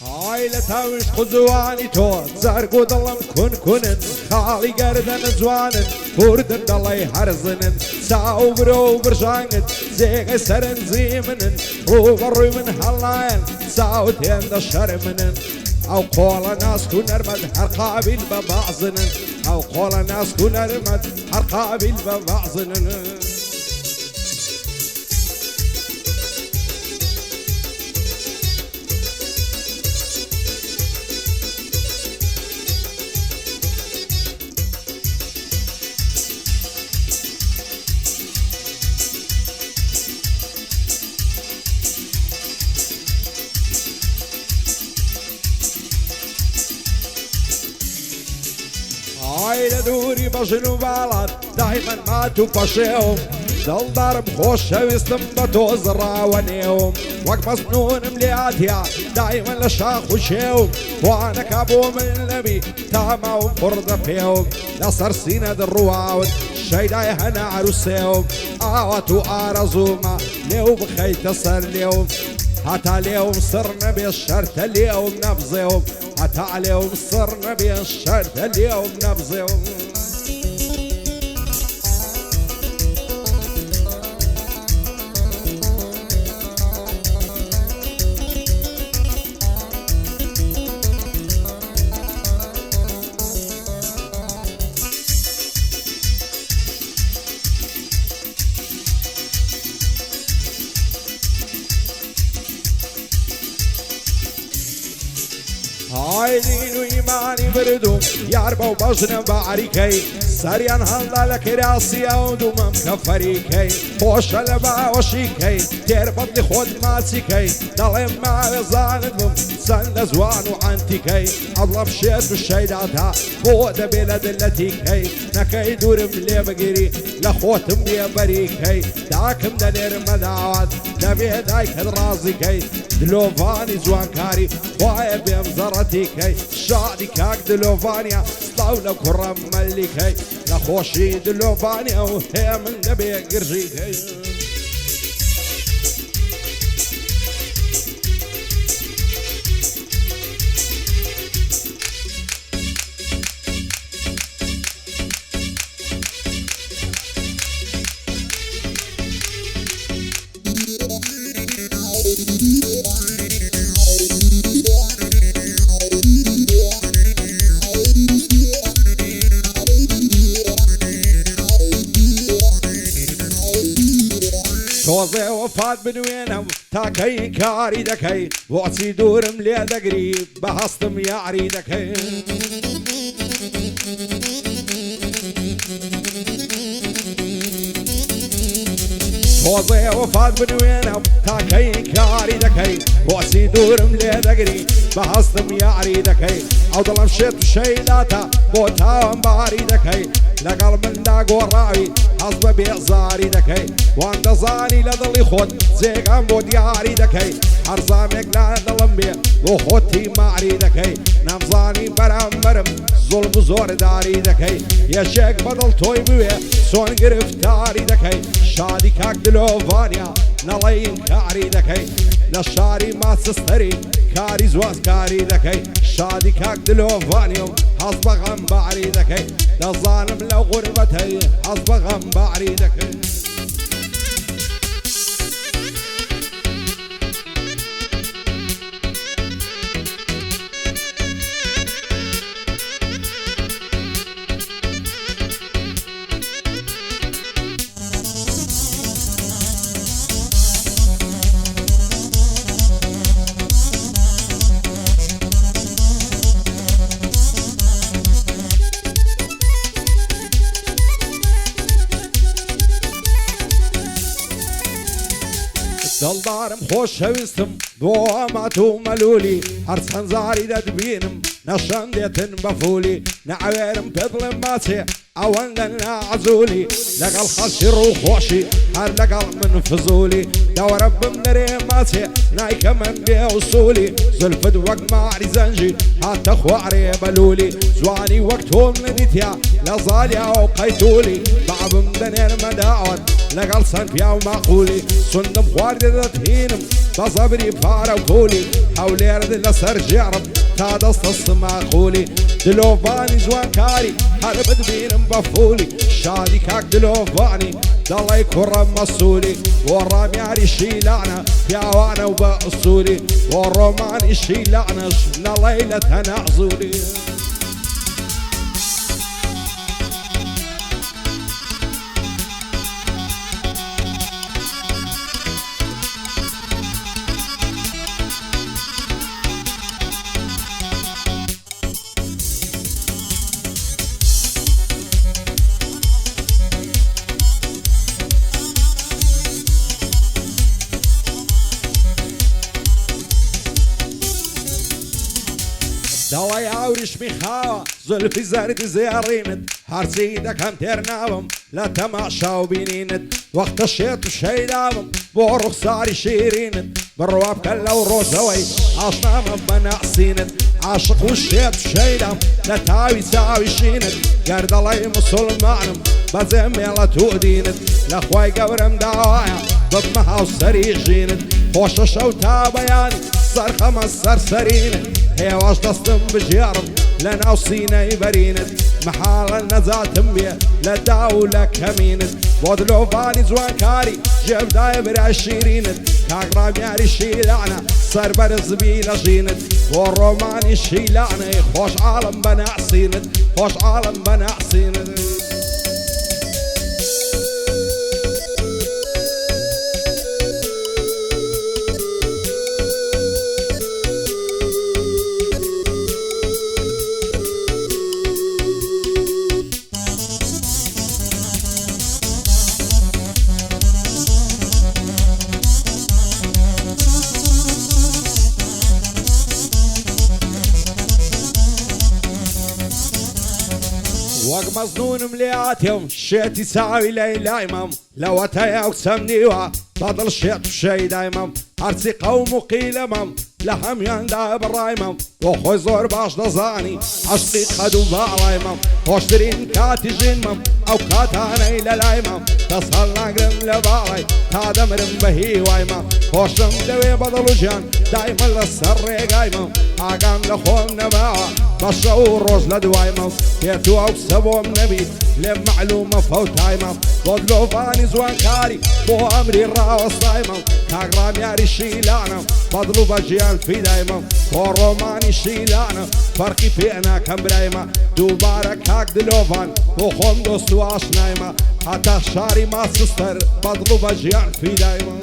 عائلة وش خزواني تو زرقو ظلم كن خالي قردن زوانن فوردن ضلي هرزنن ساو برو برشانت زيغ سرن زيمنن وبرو من هلاين ساو تين شرمنن او قول ناس كن ارمد هرقابل ببعضنن او قول ناس كن ارمد هرقابل ببعضنن عائلة دوري بجنو بالات دايما ماتوا بشيهم ضل ضرب خوش ويستنبطوا زراونيهم وقت مسنون ملياتيا دايما لشاق وشيهم وانا كابو من النبي تاما وفرد فيهم نصر سينة الرواود شيدا يهنا عروسيهم آواتو آرزوما ليو بخي تصر ليهم حتى اليوم صرنا بالشرط اليوم نبزيهم حتى اليوم صرنا بالشرط اليوم نبزيهم عايزين وإيماني بردوم ياربا وبجنا بعريكي سريان هلا لك راسي ودوم مكفريكي خوش لبا وشيكي تربط لي خود ماسيكي ضلم مع زاندهم سند زوان وعنتيكي اضرب شيت والشيداتها بود بلد التيكي نكي دور ملي بقري لخوتم لي بريكي داكم دنير مدعوات نبي دايك الرازيكي دلوفاني زوان كاري واي بمزرتيكي شادي كاك دلوفانيا طاولة كرم ملكي لخوشي دلوفانيا وهي من نبي قرجيكي توزي وفات بنوينهم تاكي كاري دكي وعسي دور مليادة قريب بهستم يعري دكي توزي وفات بنوينهم تاكي كاري دكي وعسي دور مليادة قريب بهستم يعري دكي او ضلم شيت وشيداتا بوتاهم باري دكي لقل من داق وراوي حصب بيعزاري دكي وان دزاني لضلي خود زيقان بودياري دكي حرزامك لا ضلم بي وخوتي معري دكي نمزاني برام برم ظلم زور داري دكي يا شيك بدل توي بوي سون قرفتاري دكي شادي كاك دلوفانيا نلاين كاري دكي لشاري ما تستري كاري زواز كاري دكي شادي كاك دلوفانيوم حصب غم بعري دكي لظالم لو غربتي حصب غم بعري دكي دل دارم خوش هوستم دواماتو ملولي هرس خنزاري دبينم نشان ديتن بفولي نعويرم بظلم ماسي اوان لنا عزولي لقل خشر وخوشي هر لقل من فزولي دور رب منري ماسي نايك من بيوصولي زلفد وقت معري زنجي حتى خواري بلولي زواني وقتهم نديتيا لظاليا وقيتولي بعض من دنير مداوت لەگەڵ چەند پیا و مەقولی سندم خواردێ دەتهینم بە زەبری پارە و کولی هەولێرد لەسەر ژێڕم تا دەستە سماقولی دلۆڤانی جوانکاری هەر بتبینم بە فولی شادی کاک دلۆڤانی دەڵێ کوڕە مەسوولی بۆ ڕامیاری شیلانە پیاوانە و بە ئوسولی بۆ ڕۆمانی شیلانەش نەڵێ لە تەنەعزولی دەوای ئاوریشمی خاوە زولفی زەردی زێڕینت هەرچی دەکەم تێر ناوم لە تەماشا و بینینت وەختە شێت و شەیداوم بۆ ڕوخساری شیرینت بڕوا بکە لەو ڕۆژەوەی ئاشنامە بە نەعسینت عاشق و شێت و شەیدام لە تاوی چاوی شینت گەر دەڵێی موسڵمانم بەجێ مێڵەت و دینت لە خوای گەورەم داوایە ببمە هاوسەری ژینت خۆشە شەو تا بەیانی سەرخەمە سەرسەرینت هێواش دەستم بژێڕم لە ناو سینەی بەرینت محاڵە نەجاتم بێ لە داو و لە کەمینت بۆ دلۆڤانی جوانکاری جێبدایە برای شیرینت کاگڕامیاری شیلانە سەربەرزبی لە ژینت بۆ ڕۆمانی شیلانەی خۆش عاڵم بە نەعسینت خۆش عاڵم بە نەعسینت وەک مەزنونم لێهاتێم شێتی چاوی لەیلایمەم لەوەتەیە و چەم نیوە بەدڵ شێت و شەیدایمەم هەرچی قەوم و قیلەمەم لە هەمیاندا بڕایمەم بۆ خۆی زۆر باش دەزانی عەشقی قەد و باڵایمەم خۆشترین کاتی ژینمەم ئەو کاتانەی لەلایمەم دەست هەڵناگرم لە باڵای تا دەمرم بە هیوایمەم خۆشم لەوێ بەدڵ و ژیان دایمە لەسەر ڕێگایمەم ئاگام لە خۆم نەماوە بەشە و ڕۆژ لە دوایمەم پێت و ئەو قسە بۆم نەبیت لێم مەعلومە فەوتایمەم بۆ دلۆڤانی جوانکاری بۆ ئەمری ڕاوەستایمەم کاگڕامیاری شیلانم بەدڵ و بە ژیان فیدایمەم بۆ ڕۆمانی شیلانە فەرقی پێ ناکەم برایمە دووبارە کاک دلۆڤان بۆ خۆم دۆست و ئاشنایمە هەتا شاری ماسستەر بەدڵ و بە ژیان فیدایمە